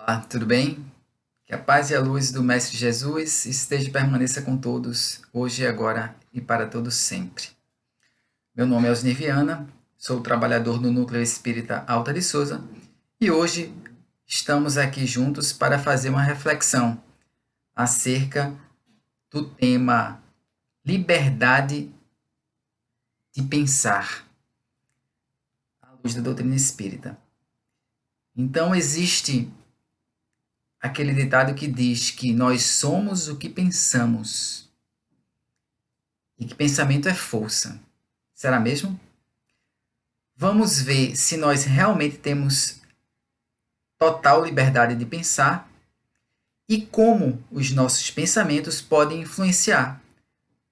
Olá, tudo bem? Que a paz e a luz do Mestre Jesus esteja e permaneça com todos, hoje, agora e para todos sempre. Meu nome é Osnir Viana, sou trabalhador no Núcleo Espírita Alta de Souza e hoje estamos aqui juntos para fazer uma reflexão acerca do tema liberdade de pensar, à luz da doutrina espírita. Então, existe aquele ditado que diz que nós somos o que pensamos e que pensamento é força. Será mesmo? Vamos ver se nós realmente temos total liberdade de pensar e como os nossos pensamentos podem influenciar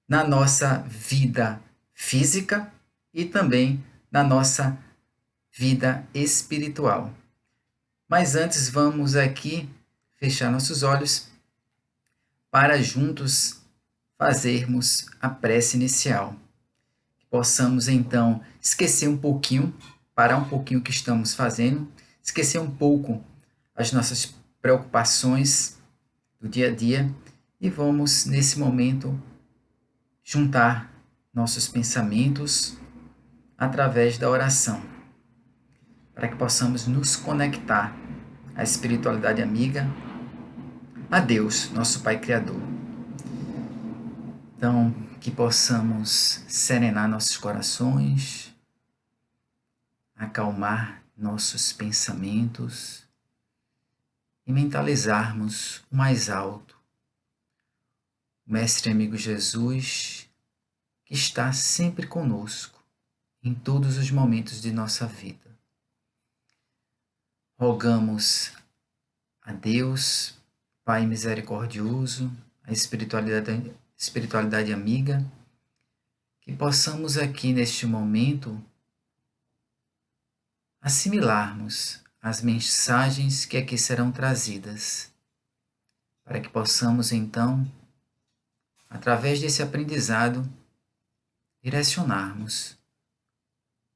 na nossa vida física e também na nossa vida espiritual. Mas antes vamos aqui fechar nossos olhos para juntos fazermos a prece inicial. Que possamos então esquecer um pouquinho, parar um pouquinho o que estamos fazendo, esquecer um pouco as nossas preocupações do dia a dia e vamos nesse momento juntar nossos pensamentos através da oração, para que possamos nos conectar à espiritualidade amiga, a Deus, nosso Pai Criador. Então, que possamos serenar nossos corações, acalmar nossos pensamentos e mentalizarmos o mais alto, o Mestre amigo Jesus, que está sempre conosco em todos os momentos de nossa vida. Rogamos a Deus, Pai misericordioso, a espiritualidade amiga, que possamos aqui neste momento assimilarmos as mensagens que aqui serão trazidas, para que possamos então, através desse aprendizado, direcionarmos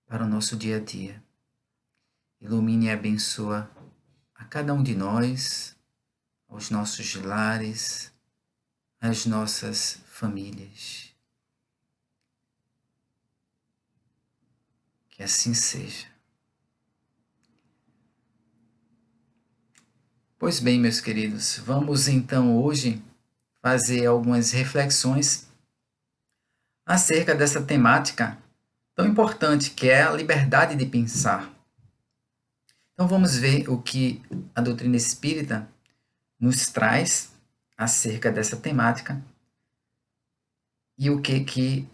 para o nosso dia a dia. Ilumine e abençoa a cada um de nós, aos nossos lares, às nossas famílias. Que assim seja. Pois bem, meus queridos, vamos então hoje fazer algumas reflexões acerca dessa temática tão importante que é a liberdade de pensar. Então vamos ver o que a doutrina espírita nos traz acerca dessa temática e o que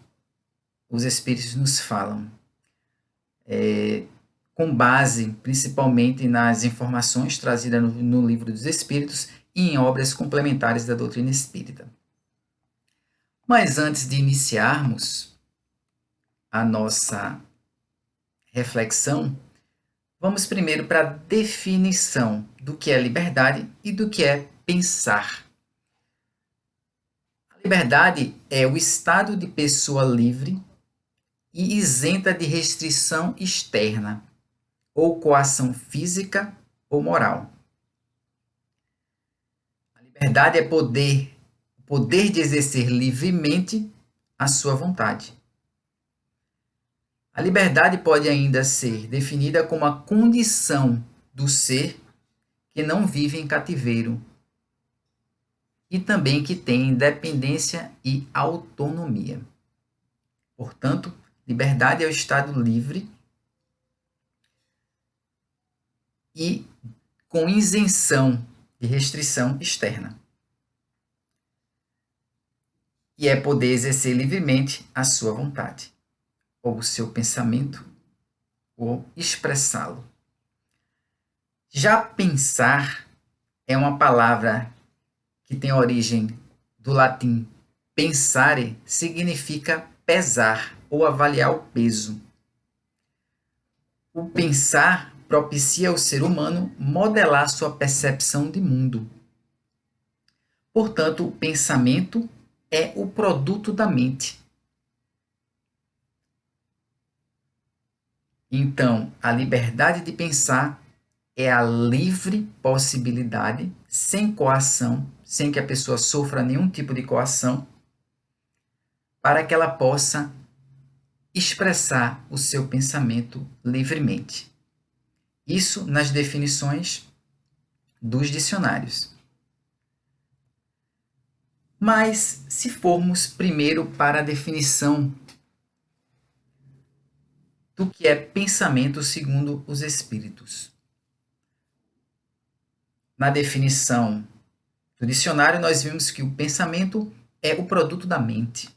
os espíritos nos falam, com base principalmente nas informações trazidas no Livro dos Espíritos e em obras complementares da doutrina espírita. Mas antes de iniciarmos a nossa reflexão, vamos primeiro para a definição do que é liberdade e do que é pensar. A liberdade é o estado de pessoa livre e isenta de restrição externa ou coação física ou moral. A liberdade é o poder de exercer livremente a sua vontade. A liberdade pode ainda ser definida como a condição do ser que não vive em cativeiro e também que tem independência e autonomia. Portanto, liberdade é o estado livre e com isenção de restrição externa. E é poder exercer livremente a sua vontade, ou o seu pensamento, ou expressá-lo. Já pensar é uma palavra que tem origem do latim pensare, significa pesar ou avaliar o peso. O pensar propicia ao ser humano modelar sua percepção de mundo. Portanto, o pensamento é o produto da mente. Então, a liberdade de pensar é a livre possibilidade, sem coação, sem que a pessoa sofra nenhum tipo de coação, para que ela possa expressar o seu pensamento livremente. Isso nas definições dos dicionários. Mas, se formos primeiro para a definição do que é pensamento segundo os espíritos. Na definição do dicionário, nós vimos que o pensamento é o produto da mente.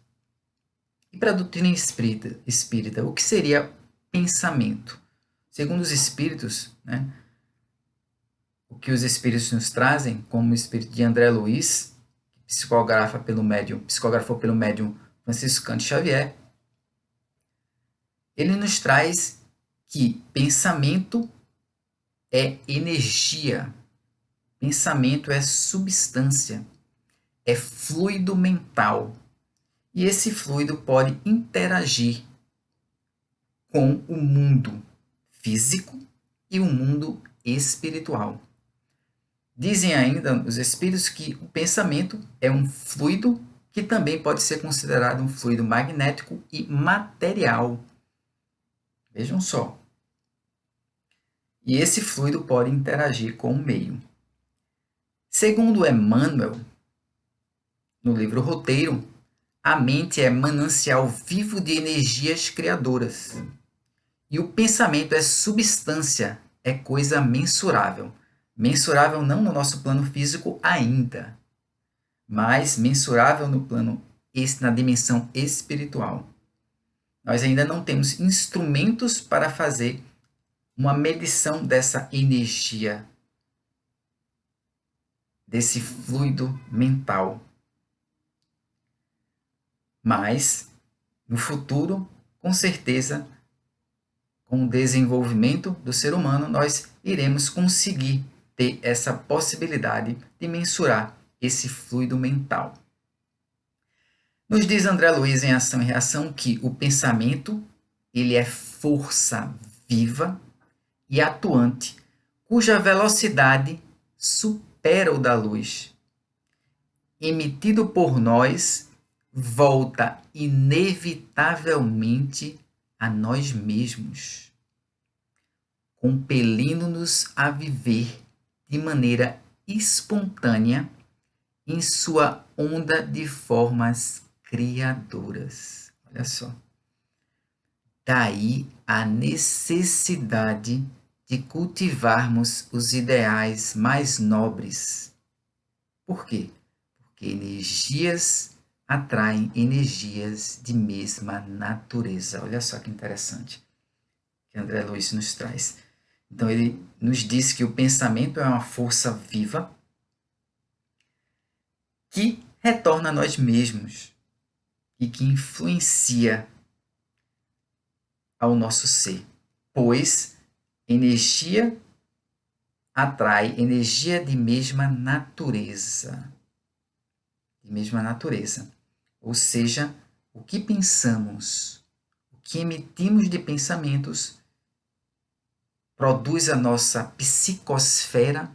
E para a doutrina espírita, o que seria pensamento? Segundo os espíritos, né, o que os espíritos nos trazem, como o espírito de André Luiz, que psicografou pelo médium Francisco Cândido Xavier, ele nos traz que pensamento é energia, pensamento é substância, é fluido mental. E esse fluido pode interagir com o mundo físico e o mundo espiritual. Dizem ainda os espíritos que o pensamento é um fluido que também pode ser considerado um fluido magnético e material. Vejam só. E esse fluido pode interagir com o meio. Segundo Emmanuel, no livro Roteiro, a mente é manancial vivo de energias criadoras. E o pensamento é substância, é coisa mensurável. Mensurável não no nosso plano físico ainda, mas mensurável no plano, na dimensão espiritual. Nós ainda não temos instrumentos para fazer uma medição dessa energia, desse fluido mental. Mas, no futuro, com certeza, com o desenvolvimento do ser humano, nós iremos conseguir ter essa possibilidade de mensurar esse fluido mental. Nos diz André Luiz em Ação e Reação que o pensamento ele é força viva e atuante, cuja velocidade supera o da luz. Emitido por nós, volta inevitavelmente a nós mesmos, compelindo-nos a viver de maneira espontânea em sua onda de formas criadoras. Olha só. Daí a necessidade de cultivarmos os ideais mais nobres. Por quê? Porque energias atraem energias de mesma natureza. Olha só que interessante que André Luiz nos traz. Então ele nos diz que o pensamento é uma força viva que retorna a nós mesmos e que influencia ao nosso ser, pois energia atrai energia de mesma natureza. De mesma natureza. Ou seja, o que pensamos, o que emitimos de pensamentos, produz a nossa psicosfera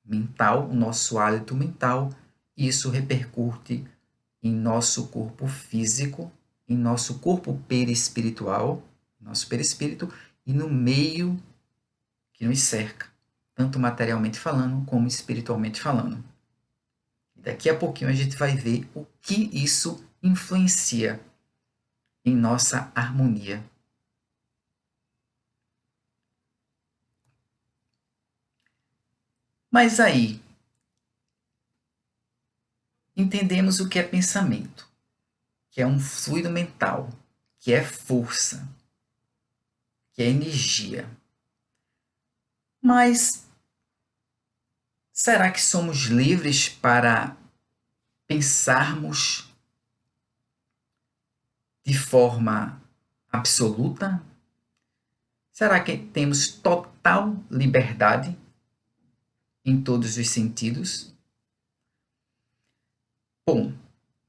mental, o nosso hálito mental, e isso repercute em nosso corpo físico, em nosso corpo perispiritual, nosso perispírito, e no meio que nos cerca, tanto materialmente falando como espiritualmente falando. E daqui a pouquinho a gente vai ver o que isso influencia em nossa harmonia. Mas aí, entendemos o que é pensamento, que é um fluido mental, que é força, que é energia. Mas será que somos livres para pensarmos de forma absoluta? Será que temos total liberdade em todos os sentidos? Bom,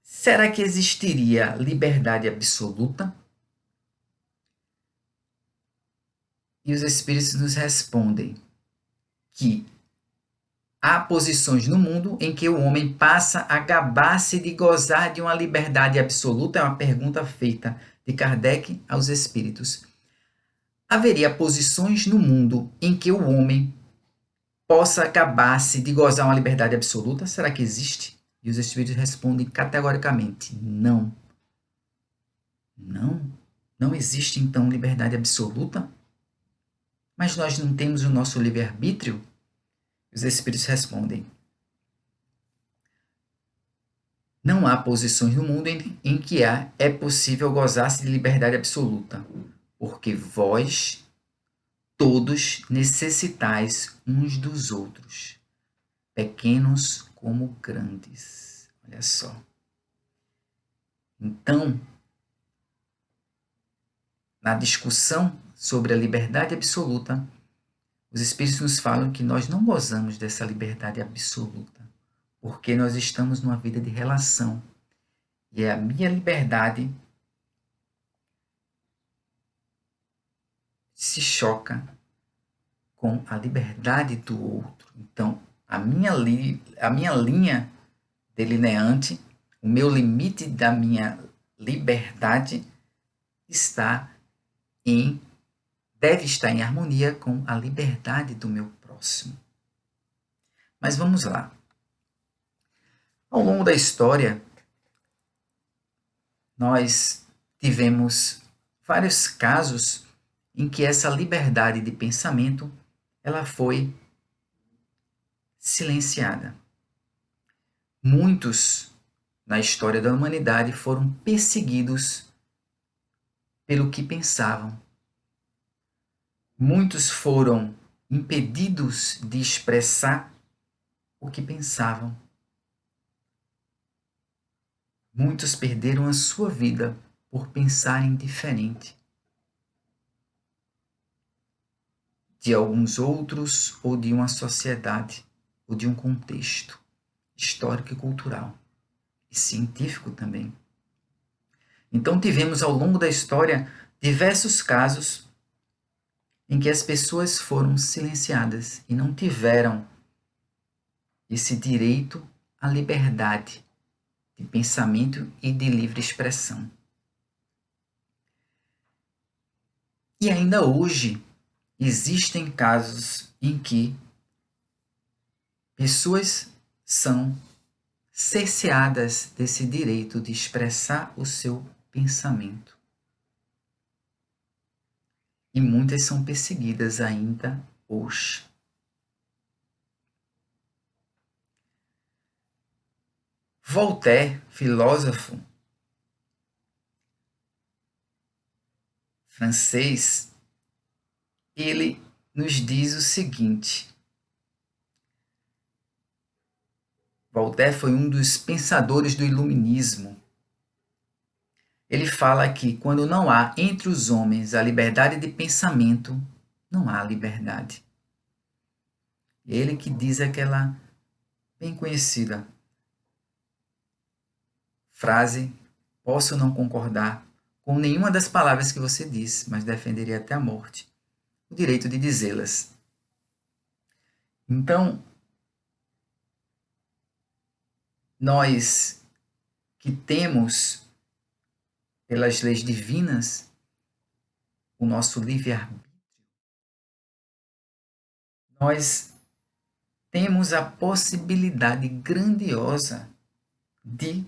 será que existiria liberdade absoluta? E os espíritos nos respondem que há posições no mundo em que o homem passa a gabar-se de gozar de uma liberdade absoluta? É uma pergunta feita de Kardec aos espíritos. Haveria posições no mundo em que o homem possa gabar-se de gozar uma liberdade absoluta? Será que existe? E os espíritos respondem categoricamente: não. Não. Não existe, então, liberdade absoluta? Mas nós não temos o nosso livre-arbítrio? Os espíritos respondem: não há posições no mundo em que é possível gozar-se de liberdade absoluta, porque vós todos necessitais uns dos outros, pequenos como grandes. Olha só. Então, na discussão sobre a liberdade absoluta, os espíritos nos falam que nós não gozamos dessa liberdade absoluta, porque nós estamos numa vida de relação. E a minha liberdade se choca com a liberdade do outro. Então, a minha linha delineante, o meu limite da minha liberdade deve estar em harmonia com a liberdade do meu próximo. Mas vamos lá. Ao longo da história, nós tivemos vários casos em que essa liberdade de pensamento ela foi silenciada. Muitos na história da humanidade foram perseguidos pelo que pensavam. Muitos foram impedidos de expressar o que pensavam. Muitos perderam a sua vida por pensarem diferente de alguns outros ou de uma sociedade ou de um contexto histórico e cultural e científico também. Então tivemos ao longo da história diversos casos em que as pessoas foram silenciadas e não tiveram esse direito à liberdade de pensamento e de livre expressão. E ainda hoje existem casos em que pessoas são cerceadas desse direito de expressar o seu pensamento. E muitas são perseguidas ainda hoje. Voltaire, filósofo francês, ele nos diz o seguinte: Voltaire foi um dos pensadores do iluminismo. Ele fala que quando não há entre os homens a liberdade de pensamento, não há liberdade. Ele que diz aquela bem conhecida frase: posso não concordar com nenhuma das palavras que você diz, mas defenderia até a morte o direito de dizê-las. Então, nós que temos, pelas leis divinas, o nosso livre-arbítrio, nós temos a possibilidade grandiosa de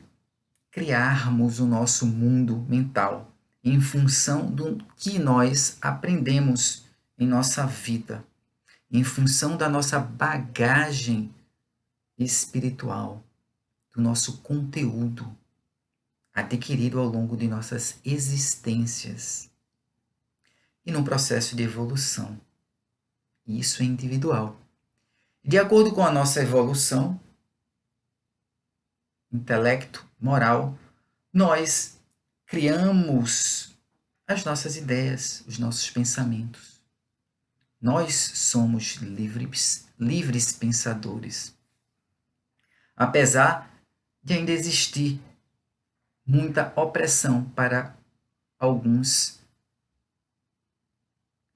criarmos o nosso mundo mental em função do que nós aprendemos em nossa vida, em função da nossa bagagem espiritual, do nosso conteúdo adquirido ao longo de nossas existências e num processo de evolução. Isso é individual. De acordo com a nossa evolução, intelecto, moral, nós criamos as nossas ideias, os nossos pensamentos. Nós somos livres pensadores. Apesar de ainda existir muita opressão para alguns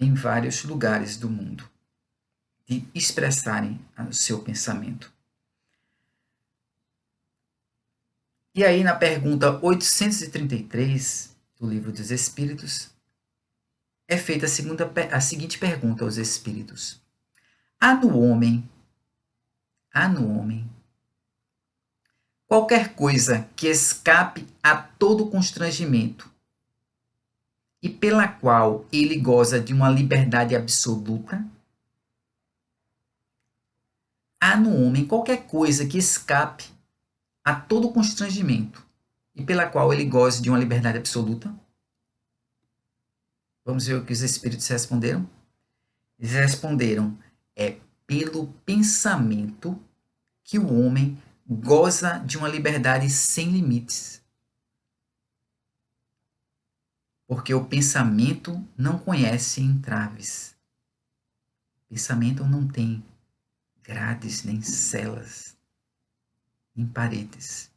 em vários lugares do mundo. de expressarem o seu pensamento. E aí, na pergunta 833 do Livro dos Espíritos, é feita a seguinte pergunta aos espíritos: há no homem qualquer coisa que escape a todo constrangimento e pela qual ele goza de uma liberdade absoluta? Há no homem qualquer coisa que escape a todo constrangimento e pela qual ele goze de uma liberdade absoluta? Vamos ver o que os espíritos responderam? Eles responderam: é pelo pensamento que o homem goza de uma liberdade sem limites. Porque o pensamento não conhece entraves. O pensamento não tem grades, nem celas, nem paredes.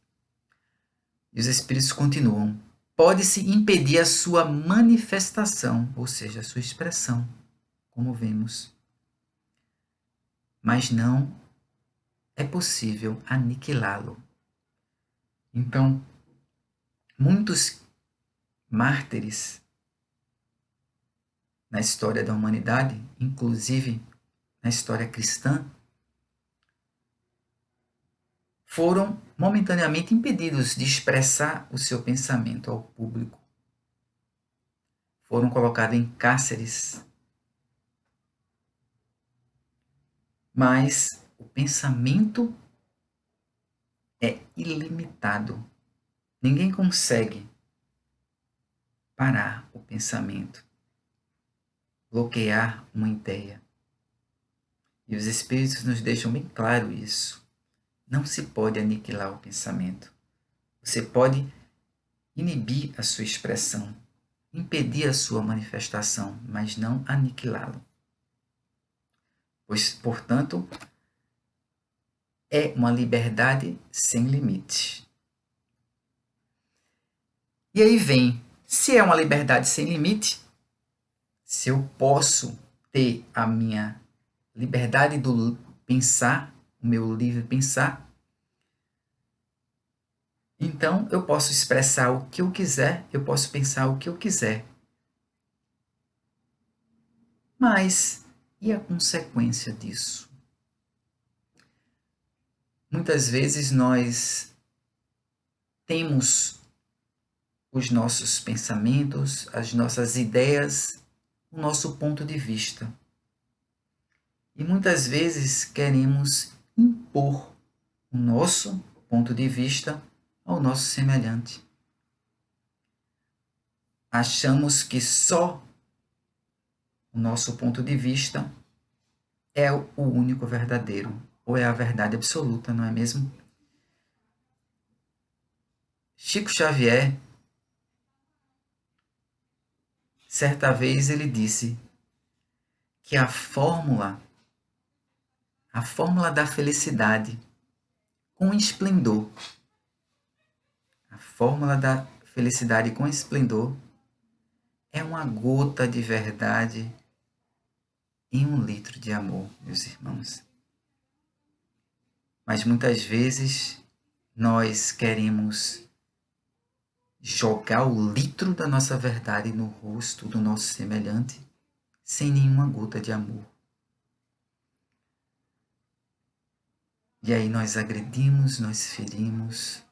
E os espíritos continuam: pode-se impedir a sua manifestação, ou seja, a sua expressão, como vemos. Mas não é possível aniquilá-lo. Então, muitos mártires na história da humanidade, inclusive na história cristã, foram momentaneamente impedidos de expressar o seu pensamento ao público. Foram colocados em cárceres. Mas o pensamento é ilimitado. Ninguém consegue parar o pensamento, bloquear uma ideia. E os espíritos nos deixam bem claro isso. Não se pode aniquilar o pensamento. Você pode inibir a sua expressão, impedir a sua manifestação, mas não aniquilá-lo. Pois, portanto, é uma liberdade sem limites. E aí vem, se é uma liberdade sem limite, se eu posso ter a minha liberdade do pensar, o meu livre pensar, então eu posso expressar o que eu quiser, eu posso pensar o que eu quiser. Mas e a consequência disso? Muitas vezes nós temos os nossos pensamentos, as nossas ideias, o nosso ponto de vista. E muitas vezes queremos impor o nosso ponto de vista ao nosso semelhante. Achamos que só o nosso ponto de vista é o único verdadeiro, ou é a verdade absoluta, não é mesmo? Chico Xavier, certa vez ele disse que a fórmula da felicidade com esplendor, a fórmula da felicidade com esplendor é uma gota de verdade em 1 litro de amor, meus irmãos. Mas muitas vezes nós queremos jogar o litro da nossa verdade no rosto do nosso semelhante sem nenhuma gota de amor. E aí nós agredimos, nós ferimos,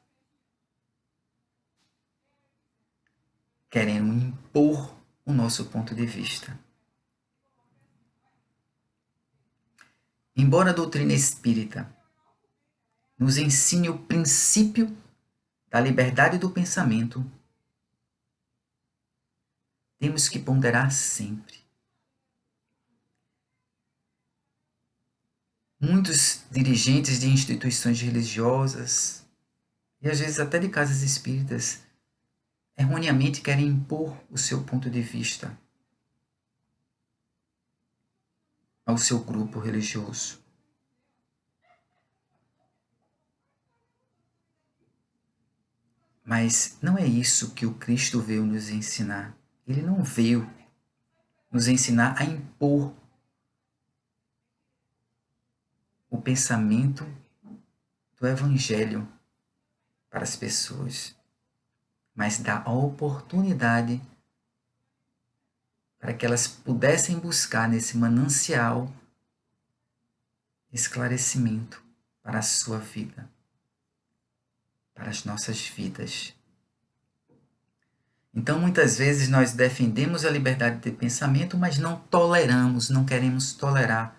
querendo impor o nosso ponto de vista. Embora a doutrina espírita nos ensine o princípio da liberdade do pensamento, temos que ponderar sempre. Muitos dirigentes de instituições religiosas e às vezes até de casas espíritas erroneamente querem impor o seu ponto de vista ao seu grupo religioso. Mas não é isso que o Cristo veio nos ensinar. Ele não veio nos ensinar a impor o pensamento do Evangelho para as pessoas, mas dá a oportunidade para que elas pudessem buscar nesse manancial esclarecimento para a sua vida, para as nossas vidas. Então, muitas vezes nós defendemos a liberdade de pensamento, mas não toleramos, não queremos tolerar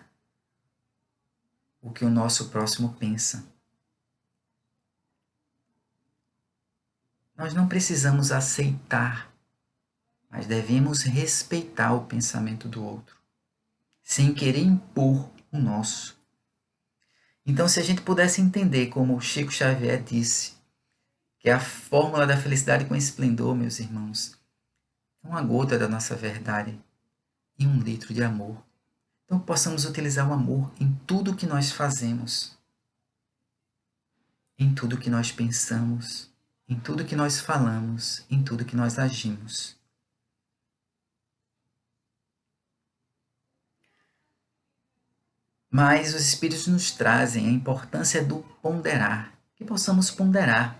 o que o nosso próximo pensa. Nós não precisamos aceitar, mas devemos respeitar o pensamento do outro, sem querer impor o nosso. Então, se a gente pudesse entender, como o Chico Xavier disse, que é a fórmula da felicidade com esplendor, meus irmãos, é uma gota da nossa verdade e 1 litro de amor. Então, possamos utilizar o amor em tudo que nós fazemos, em tudo que nós pensamos, em tudo que nós falamos, em tudo que nós agimos. Mas os Espíritos nos trazem a importância do ponderar, que possamos ponderar.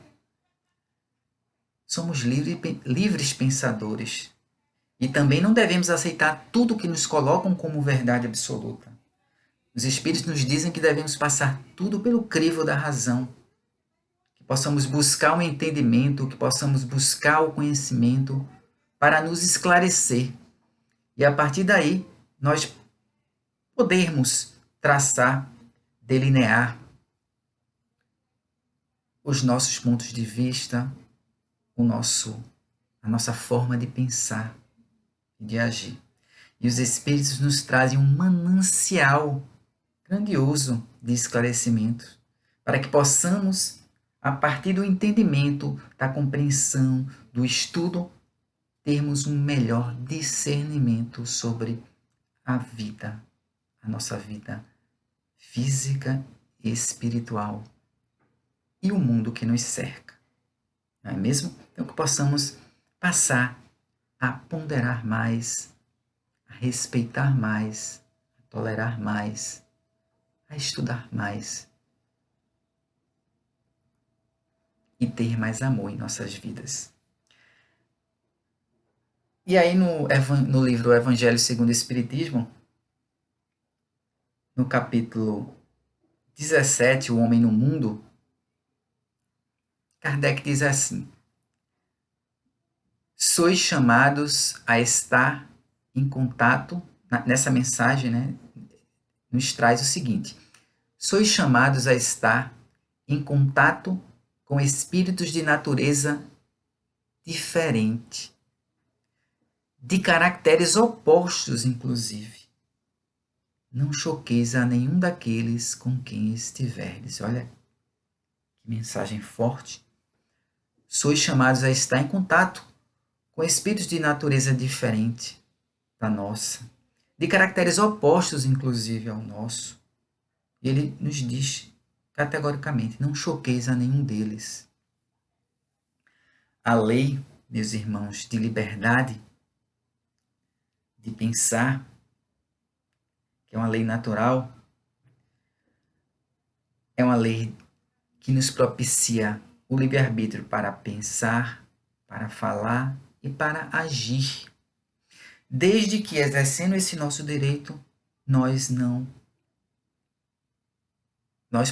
Somos livres pensadores e também não devemos aceitar tudo que nos colocam como verdade absoluta. Os Espíritos nos dizem que devemos passar tudo pelo crivo da razão, que possamos buscar o entendimento, que possamos buscar o conhecimento para nos esclarecer. E a partir daí, nós podermos traçar, delinear os nossos pontos de vista, a nossa forma de pensar e de agir. E os Espíritos nos trazem um manancial grandioso de esclarecimento, para que possamos, a partir do entendimento, da compreensão, do estudo, termos um melhor discernimento sobre a vida, a nossa vida física e espiritual e o mundo que nos cerca. Não é mesmo? Então que possamos passar a ponderar mais, a respeitar mais, a tolerar mais, a estudar mais e ter mais amor em nossas vidas. E aí no livro Evangelho segundo o Espiritismo, no capítulo 17, O Homem no Mundo, Kardec diz assim: sois chamados a estar em contato, nessa mensagem, né, nos traz o seguinte: sois chamados a estar em contato com espíritos de natureza diferente, de caracteres opostos, inclusive. Não choqueis a nenhum daqueles com quem estiverdes. Olha que mensagem forte. Sois chamados a estar em contato com espíritos de natureza diferente da nossa, de caracteres opostos, inclusive, ao nosso. E ele nos diz categoricamente: não choqueis a nenhum deles. A lei, meus irmãos, de liberdade, de pensar, que é uma lei natural, é uma lei que nos propicia o livre-arbítrio para pensar, para falar e para agir. Desde que, exercendo esse nosso direito, nós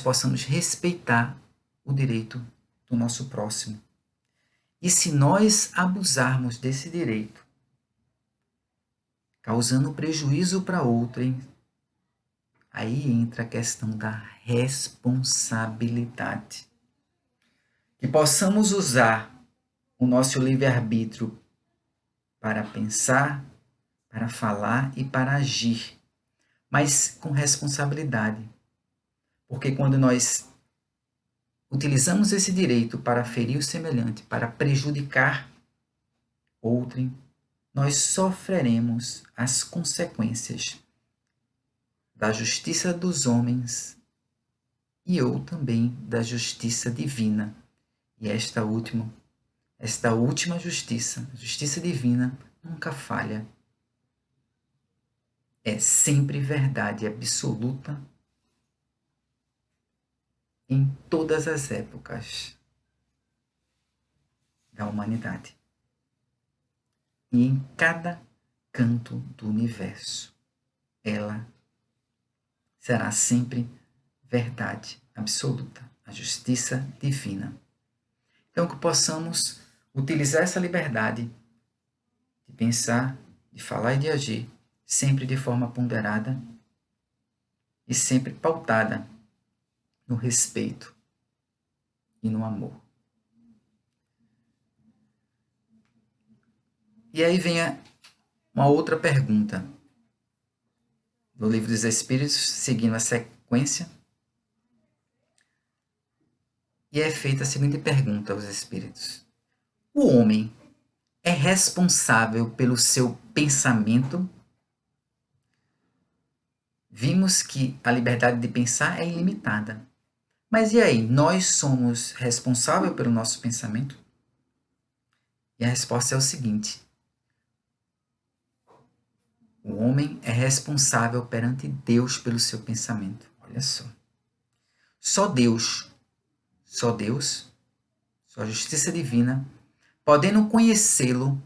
possamos respeitar o direito do nosso próximo. E se nós abusarmos desse direito, causando prejuízo para outrem, aí entra a questão da responsabilidade. Que possamos usar o nosso livre-arbítrio para pensar, para falar e para agir, mas com responsabilidade. Porque quando nós utilizamos esse direito para ferir o semelhante, para prejudicar outrem, nós sofreremos as consequências da justiça dos homens e ou também da justiça divina. E esta última justiça, a justiça divina, nunca falha. É sempre verdade absoluta em todas as épocas da humanidade e em cada canto do universo. Ela será sempre verdade absoluta, a justiça divina. Então, que possamos utilizar essa liberdade de pensar, de falar e de agir, sempre de forma ponderada e sempre pautada no respeito e no amor. E aí vem uma outra pergunta do Livro dos Espíritos, seguindo a sequência, e é feita a seguinte pergunta aos Espíritos: o homem é responsável pelo seu pensamento? Vimos que a liberdade de pensar é ilimitada. Mas e aí, nós somos responsáveis pelo nosso pensamento? E a resposta é o seguinte: o homem é responsável perante Deus pelo seu pensamento. Olha só. Só Deus, só Deus, só a justiça divina, podendo conhecê-lo,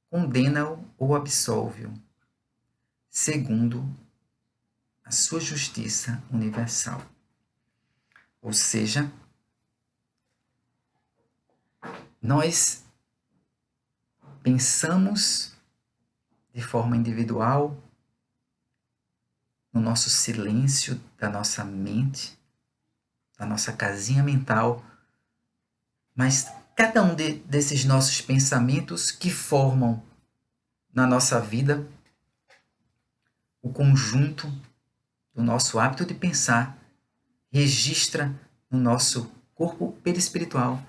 condena-o ou absolve-o, segundo a sua justiça universal. Ou seja, nós pensamos de forma individual, no nosso silêncio da nossa mente, da nossa casinha mental, mas cada um desses nossos pensamentos que formam na nossa vida o conjunto do nosso hábito de pensar, registra no nosso corpo perispiritual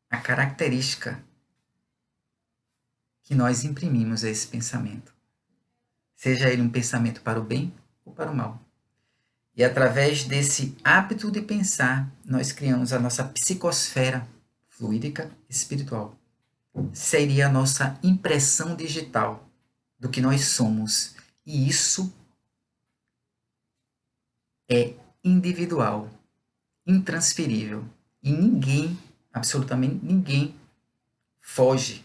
a característica que nós imprimimos a esse pensamento. Seja ele um pensamento para o bem ou para o mal. E através desse hábito de pensar, nós criamos a nossa psicosfera fluídica espiritual. Seria a nossa impressão digital do que nós somos. E isso é individual, intransferível. E ninguém, absolutamente ninguém, foge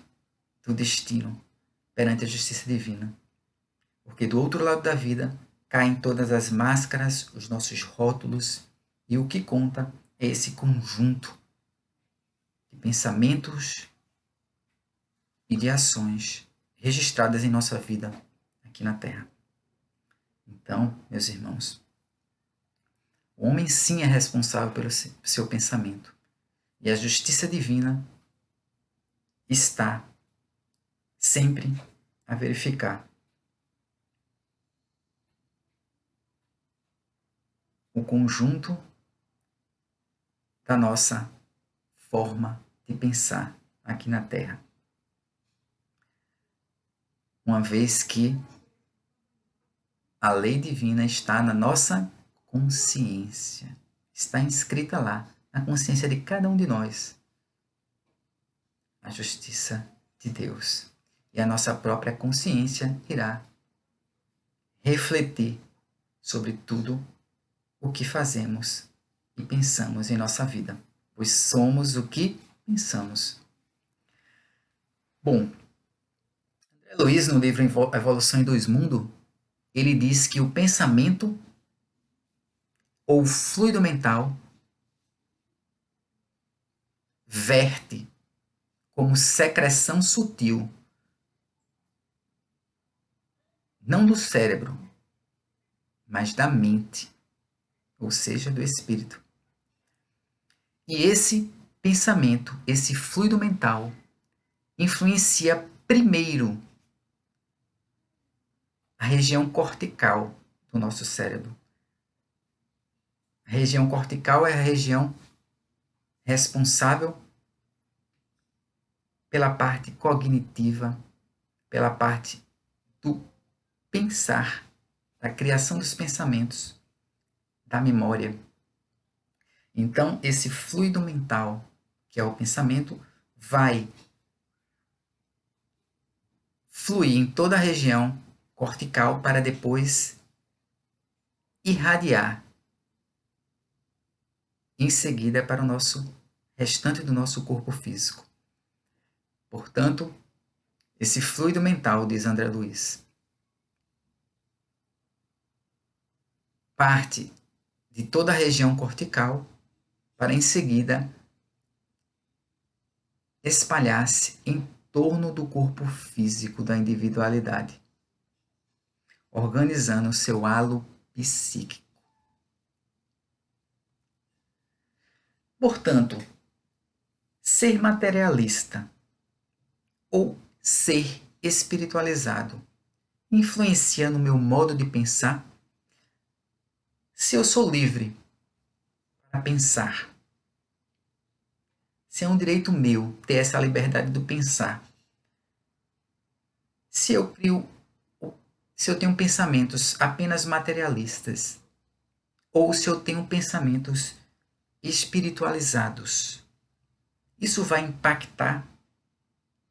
do destino perante a justiça divina. Porque do outro lado da vida caem todas as máscaras, os nossos rótulos, e o que conta é esse conjunto de pensamentos e de ações registradas em nossa vida aqui na Terra. Então, meus irmãos, o homem sim é responsável pelo seu pensamento. E a justiça divina está sempre a verificar o conjunto da nossa forma de pensar aqui na Terra. Uma vez que a lei divina está na nossa consciência, está inscrita lá, na consciência de cada um de nós, a justiça de Deus. E a nossa própria consciência irá refletir sobre tudo o que fazemos e pensamos em nossa vida, pois somos o que pensamos. Bom, André Luiz, no livro Evolução em Dois Mundos, ele diz que o pensamento ou fluido mental verte como secreção sutil, não do cérebro, mas da mente, ou seja, do espírito. E esse pensamento, esse fluido mental, influencia primeiro a região cortical do nosso cérebro. A região cortical é a região responsável pela parte cognitiva, pela parte do pensar, da criação dos pensamentos, da memória. Então, esse fluido mental, que é o pensamento, vai fluir em toda a região cortical para depois irradiar em seguida para o nosso restante do nosso corpo físico. Portanto, esse fluido mental, diz André Luiz, parte de toda a região cortical para em seguida espalhar-se em torno do corpo físico da individualidade, organizando seu halo psíquico. Portanto, ser materialista ou ser espiritualizado influencia no meu modo de pensar? Se eu sou livre para pensar, se é um direito meu ter essa liberdade do pensar, se eu tenho pensamentos apenas materialistas, ou se eu tenho pensamentos espiritualizados, isso vai impactar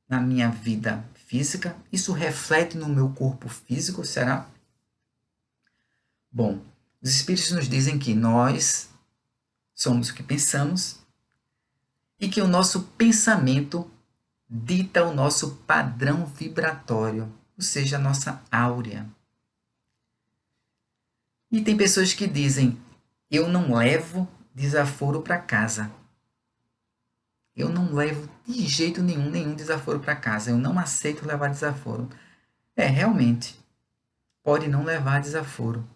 na minha vida física? Isso reflete no meu corpo físico, será? Bom, os espíritos nos dizem que nós somos o que pensamos e que o nosso pensamento dita o nosso padrão vibratório, ou seja, a nossa áurea. E tem pessoas que dizem: eu não levo desaforo para casa. Eu não levo de jeito nenhum desaforo para casa. Eu não aceito levar desaforo. Realmente, pode não levar desaforo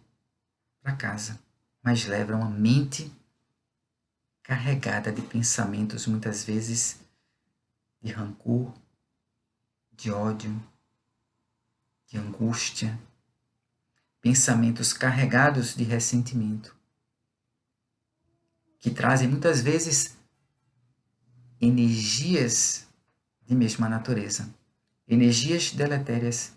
para casa, mas leva uma mente carregada de pensamentos, muitas vezes de rancor, de ódio, de angústia, pensamentos carregados de ressentimento, que trazem muitas vezes energias de mesma natureza, energias deletérias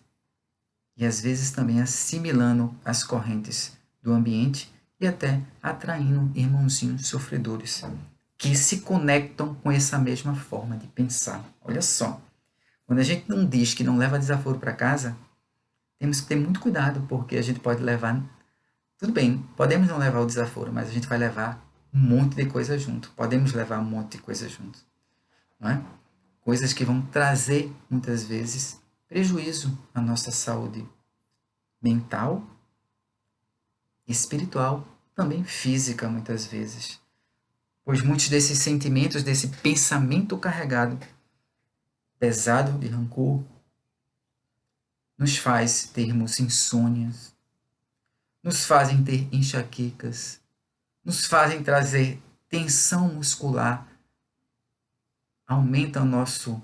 e às vezes também assimilando as correntes do ambiente e até atraindo irmãozinhos sofredores que se conectam com essa mesma forma de pensar. Olha só, quando a gente não diz que não leva desaforo para casa, temos que ter muito cuidado, porque a gente pode levar. Tudo bem, podemos não levar o desaforo, mas a gente vai levar um monte de coisa junto. Podemos levar um monte de coisa junto. Não é? Coisas que vão trazer, muitas vezes, prejuízo à nossa saúde mental, espiritual, também física, muitas vezes. Pois muitos desses sentimentos, desse pensamento carregado, pesado de rancor, nos faz termos insônias, nos fazem ter enxaquecas, nos fazem trazer tensão muscular, aumentam nosso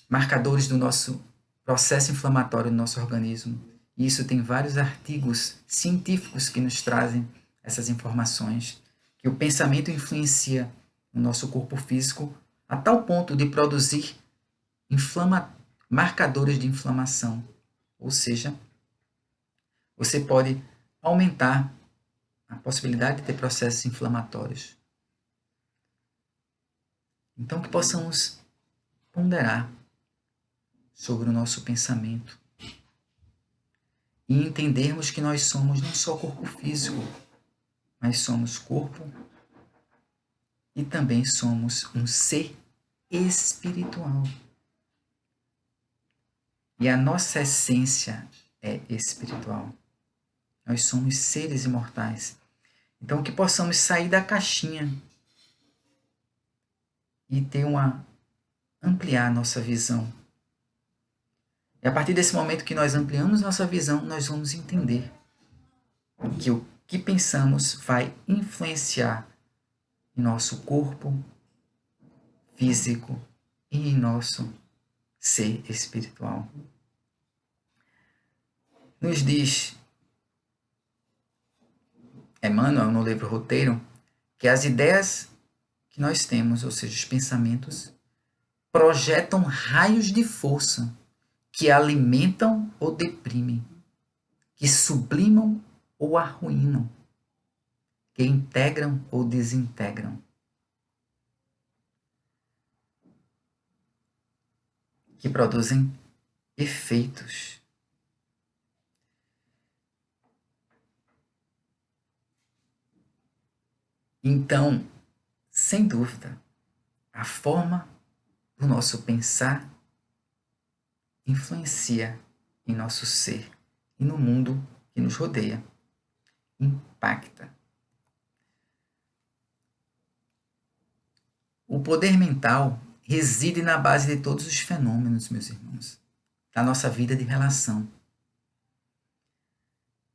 marcadores do nosso processo inflamatório no nosso organismo. E isso tem vários artigos científicos que nos trazem essas informações, que o pensamento influencia no nosso corpo físico a tal ponto de produzir marcadores de inflamação. Ou seja, você pode aumentar a possibilidade de ter processos inflamatórios. Então, que possamos ponderar sobre o nosso pensamento e entendermos que nós somos não só corpo físico, mas somos corpo e também somos um ser espiritual. E a nossa essência é espiritual. Nós somos seres imortais. Então, que possamos sair da caixinha e ampliar a nossa visão. E a partir desse momento que nós ampliamos nossa visão, nós vamos entender que o que pensamos vai influenciar em nosso corpo físico e em nosso ser espiritual. Nos diz Emmanuel no livro Roteiro que as ideias que nós temos, ou seja, os pensamentos, projetam raios de força que alimentam ou deprimem, que sublimam ou arruinam, que integram ou desintegram, que produzem efeitos. Então, sem dúvida, a forma do nosso pensar influencia em nosso ser e no mundo que nos rodeia. Impacta. O poder mental reside na base de todos os fenômenos, meus irmãos, da nossa vida de relação.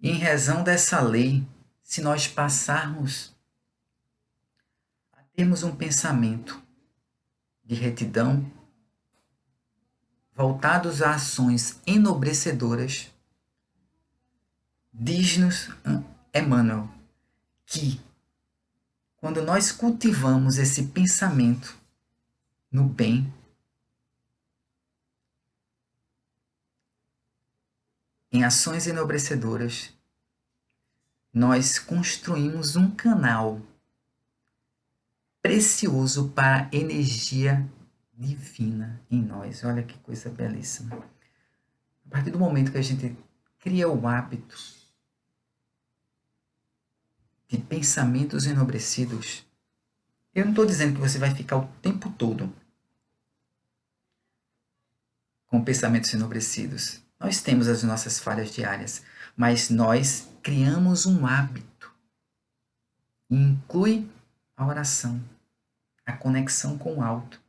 E em razão dessa lei, se nós passarmos a termos um pensamento de retidão, voltados a ações enobrecedoras, diz-nos Emmanuel que quando nós cultivamos esse pensamento no bem, em ações enobrecedoras, nós construímos um canal precioso para a energia divina em nós. Olha que coisa belíssima. A partir do momento que a gente cria o hábito de pensamentos enobrecidos, eu não estou dizendo que você vai ficar o tempo todo com pensamentos enobrecidos. Nós temos as nossas falhas diárias, mas nós criamos um hábito. E inclui a oração, a conexão com o alto.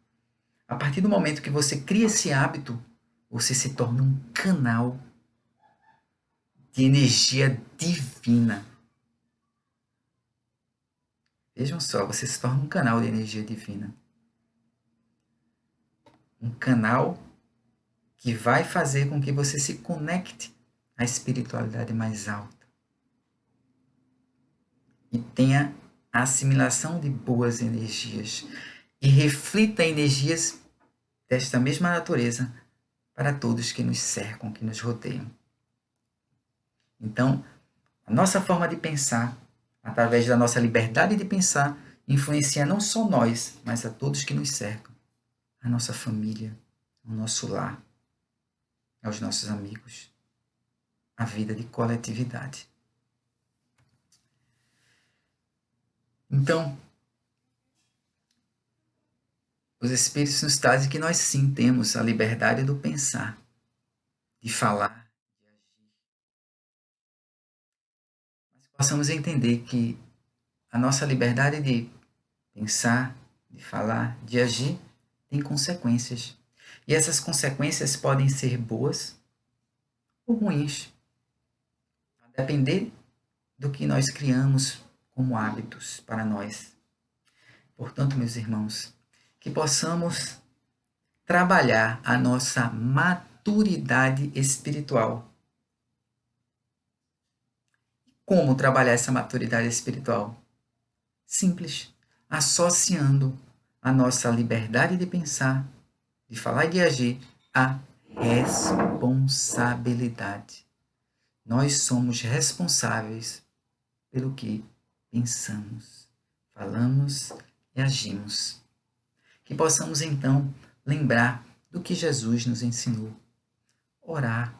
A partir do momento que você cria esse hábito, você se torna um canal de energia divina. Vejam só, você se torna um canal de energia divina. Um canal que vai fazer com que você se conecte à espiritualidade mais alta e tenha a assimilação de boas energias e reflita energias desta mesma natureza para todos que nos cercam, que nos rodeiam. Então, a nossa forma de pensar, através da nossa liberdade de pensar, influencia não só nós, mas a todos que nos cercam, a nossa família, o nosso lar, aos nossos amigos, a vida de coletividade. Então, os Espíritos nos trazem que nós sim temos a liberdade do pensar, de falar, de agir. Mas possamos entender que a nossa liberdade de pensar, de falar, de agir, tem consequências. E essas consequências podem ser boas ou ruins, a depender do que nós criamos como hábitos para nós. Portanto, meus irmãos, que possamos trabalhar a nossa maturidade espiritual. Como trabalhar essa maturidade espiritual? Simples, associando a nossa liberdade de pensar, de falar e de agir à responsabilidade. Nós somos responsáveis pelo que pensamos, falamos e agimos. Que possamos então lembrar do que Jesus nos ensinou. Orar,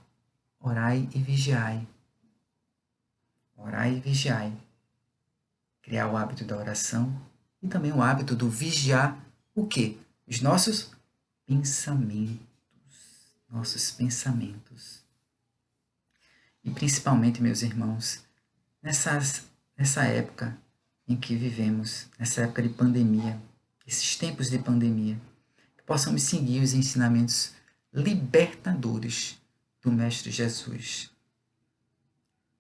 orai e vigiai. Orai e vigiai. Criar o hábito da oração e também o hábito do vigiar o quê? Os nossos pensamentos. Nossos pensamentos. E principalmente, meus irmãos, nessa época em que vivemos, nessa época de pandemia, esses tempos de pandemia, que possamos seguir os ensinamentos libertadores do Mestre Jesus.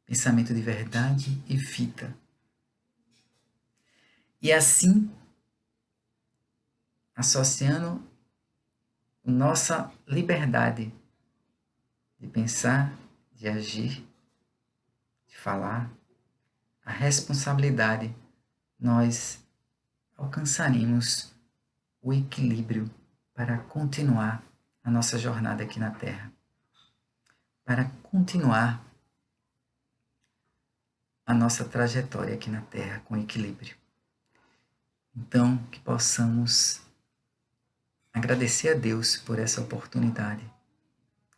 Pensamento de verdade e vida. E assim, associando nossa liberdade de pensar, de agir, de falar, a responsabilidade, nós alcançaremos o equilíbrio para continuar a nossa jornada aqui na Terra, para continuar a nossa trajetória aqui na Terra com equilíbrio. Então, que possamos agradecer a Deus por essa oportunidade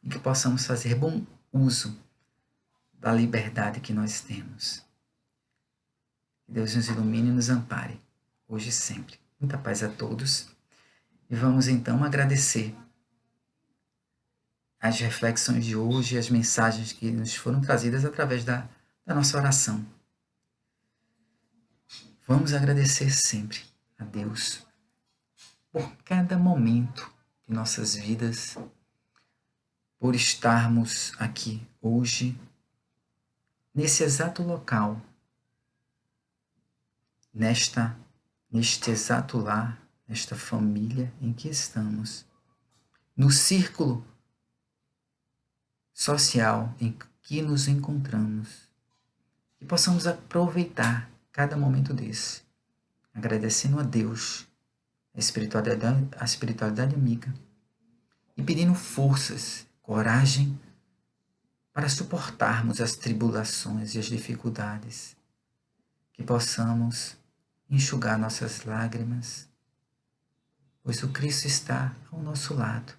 e que possamos fazer bom uso da liberdade que nós temos. Que Deus nos ilumine e nos ampare, hoje e sempre. Muita paz a todos. E vamos então agradecer as reflexões de hoje, as mensagens que nos foram trazidas através da nossa oração. Vamos agradecer sempre a Deus por cada momento de nossas vidas, por estarmos aqui hoje, nesse exato local, neste exato lar, nesta família em que estamos, no círculo social em que nos encontramos, e possamos aproveitar cada momento desse, agradecendo a Deus, a espiritualidade amiga, e pedindo forças, coragem para suportarmos as tribulações e as dificuldades, que possamos enxugar nossas lágrimas, pois o Cristo está ao nosso lado,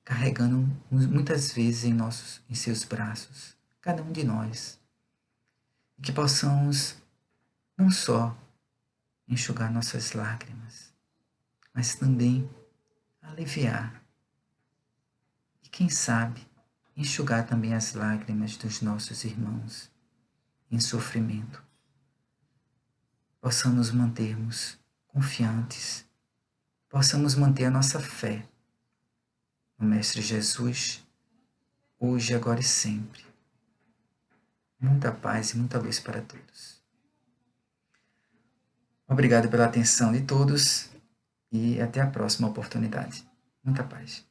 carregando muitas vezes em seus braços, cada um de nós, e que possamos não só enxugar nossas lágrimas, mas também aliviar e, quem sabe, enxugar também as lágrimas dos nossos irmãos em sofrimento. Possamos mantermos confiantes, possamos manter a nossa fé no Mestre Jesus, hoje, agora e sempre. Muita paz e muita luz para todos. Obrigado pela atenção de todos e até a próxima oportunidade. Muita paz.